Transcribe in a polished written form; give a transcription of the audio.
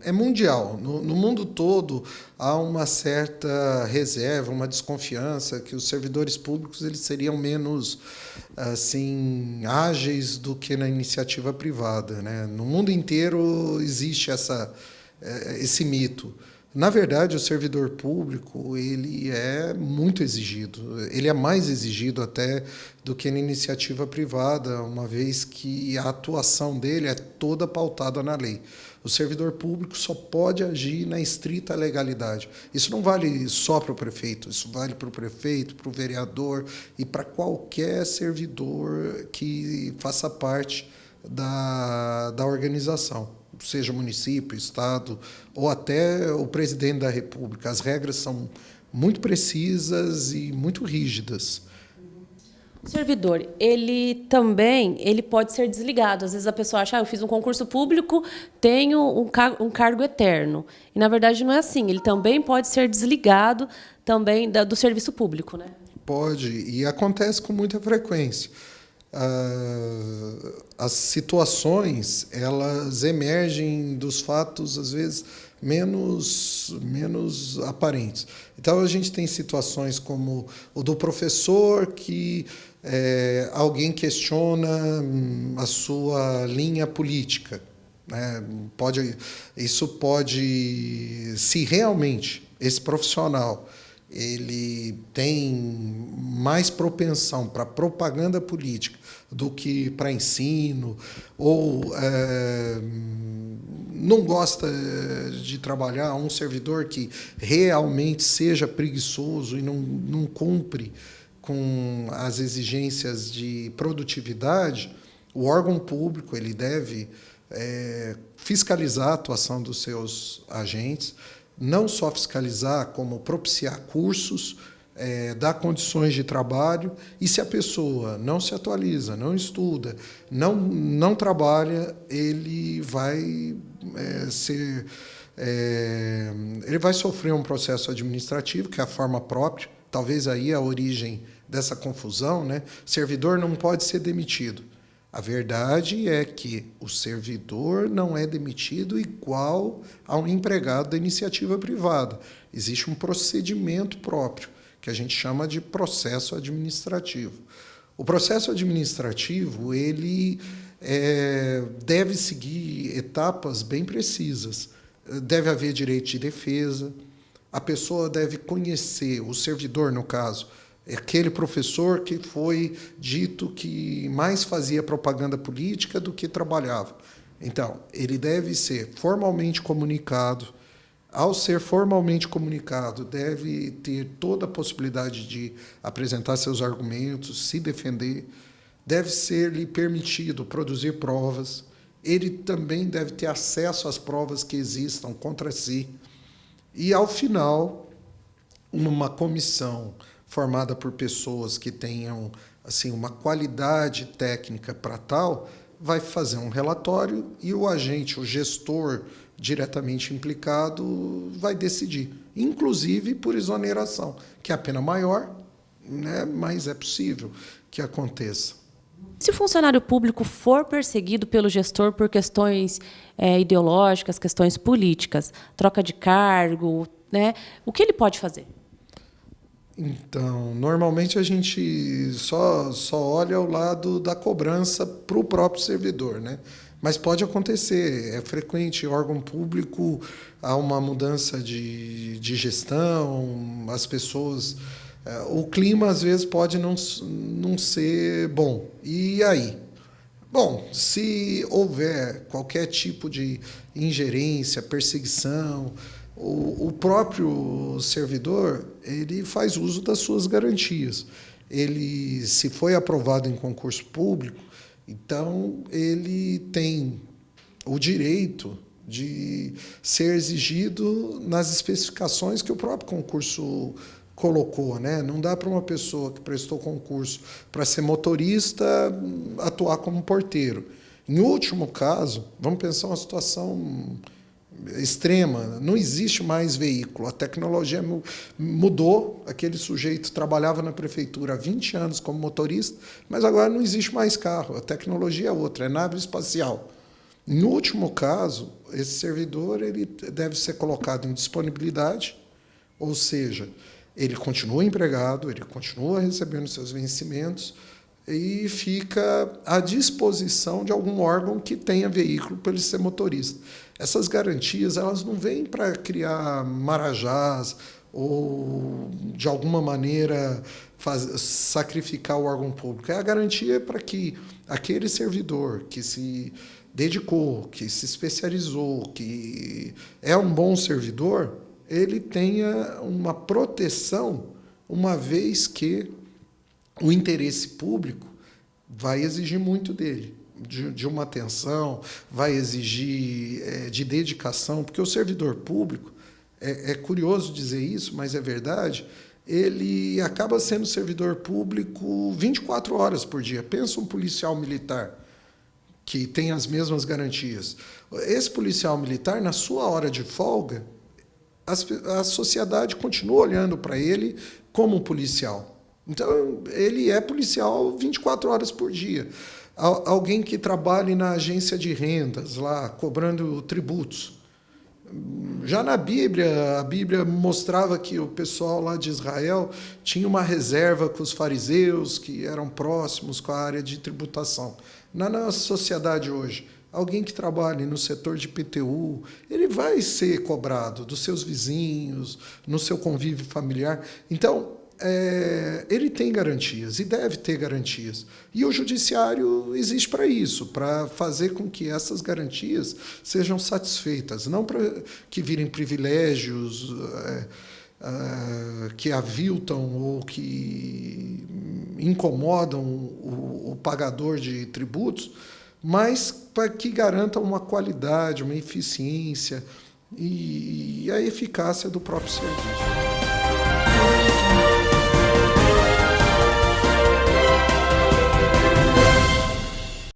É mundial. No mundo todo há uma certa reserva, uma desconfiança que os servidores públicos eles seriam menos assim ágeis do que na iniciativa privada, né? No mundo inteiro existe esse mito. Na verdade, o servidor público ele é muito exigido. Ele é mais exigido até do que na iniciativa privada, uma vez que a atuação dele é toda pautada na lei. O servidor público só pode agir na estrita legalidade. Isso não vale só para o prefeito, isso vale para o prefeito, para o vereador e para qualquer servidor que faça parte da organização, seja município, estado ou até o presidente da República. As regras são muito precisas e muito rígidas. O servidor, ele pode ser desligado. Às vezes a pessoa acha, eu fiz um concurso público, tenho um cargo eterno. E, na verdade, não é assim. Ele também pode ser desligado também do serviço público, né? Pode, e acontece com muita frequência. As situações elas emergem dos fatos às vezes menos aparentes. Então a gente tem situações como o do professor que alguém questiona a sua linha política, né? Isso pode, se realmente esse profissional ele tem mais propensão para propaganda política do que para ensino, ou não gosta de trabalhar, um servidor que realmente seja preguiçoso e não cumpre com as exigências de produtividade, o órgão público ele deve fiscalizar a atuação dos seus agentes, não só fiscalizar, como propiciar cursos, dar condições de trabalho, e se a pessoa não se atualiza, não estuda, não trabalha, ele vai ele vai sofrer um processo administrativo, que é a forma própria, talvez aí a origem dessa confusão, né? Servidor não pode ser demitido. A verdade é que o servidor não é demitido igual a um empregado da iniciativa privada. Existe um procedimento próprio, que a gente chama de processo administrativo. O processo administrativo ele deve seguir etapas bem precisas. Deve haver direito de defesa, a pessoa deve conhecer, o servidor, no caso, aquele professor que foi dito que mais fazia propaganda política do que trabalhava. Então, ele deve ser formalmente comunicado. Ao ser formalmente comunicado, deve ter toda a possibilidade de apresentar seus argumentos, se defender. Deve ser-lhe permitido produzir provas. Ele também deve ter acesso às provas que existam contra si. E, ao final, numa comissão formada por pessoas que tenham assim uma qualidade técnica para tal, vai fazer um relatório e o agente, o gestor diretamente implicado, vai decidir, inclusive por exoneração, que é a pena maior, né, mas é possível que aconteça. Se o funcionário público for perseguido pelo gestor por questões ideológicas, questões políticas, troca de cargo, né, o que ele pode fazer? Então, normalmente a gente só olha o lado da cobrança para o próprio servidor, né? Mas pode acontecer, é frequente, órgão público, há uma mudança de gestão, as pessoas... O clima, às vezes, pode não ser bom. E aí? Bom, se houver qualquer tipo de ingerência, perseguição, o próprio servidor ele faz uso das suas garantias. Ele, se foi aprovado em concurso público, então ele tem o direito de ser exigido nas especificações que o próprio concurso colocou, né? Não dá para uma pessoa que prestou concurso para ser motorista atuar como porteiro. Em último caso, vamos pensar uma situação extrema, não existe mais veículo, a tecnologia mudou, aquele sujeito trabalhava na prefeitura há 20 anos como motorista, mas agora não existe mais carro, a tecnologia é outra, é nave espacial. No último caso, esse servidor ele deve ser colocado em disponibilidade, ou seja, ele continua empregado, ele continua recebendo seus vencimentos e fica à disposição de algum órgão que tenha veículo para ele ser motorista. Essas garantias elas não vêm para criar marajás ou, de alguma maneira, sacrificar o órgão público. É a garantia para que aquele servidor que se dedicou, que se especializou, que é um bom servidor, ele tenha uma proteção, uma vez que o interesse público vai exigir muito dele, de uma atenção, vai exigir de dedicação, porque o servidor público, é curioso dizer isso, mas é verdade, ele acaba sendo servidor público 24 horas por dia. Pensa um policial militar que tem as mesmas garantias. Esse policial militar, na sua hora de folga, a sociedade continua olhando para ele como um policial. Então, ele é policial 24 horas por dia. Alguém que trabalhe na agência de rendas, lá, cobrando tributos. Já na Bíblia, a Bíblia mostrava que o pessoal lá de Israel tinha uma reserva com os fariseus, que eram próximos com a área de tributação. Na nossa sociedade hoje, alguém que trabalhe no setor de PTU, ele vai ser cobrado dos seus vizinhos, no seu convívio familiar. Então, ele tem garantias e deve ter garantias. E o judiciário existe para isso, para fazer com que essas garantias sejam satisfeitas, não para que virem privilégios que aviltam ou que incomodam o pagador de tributos, mas para que garantam uma qualidade, uma eficiência e a eficácia do próprio serviço.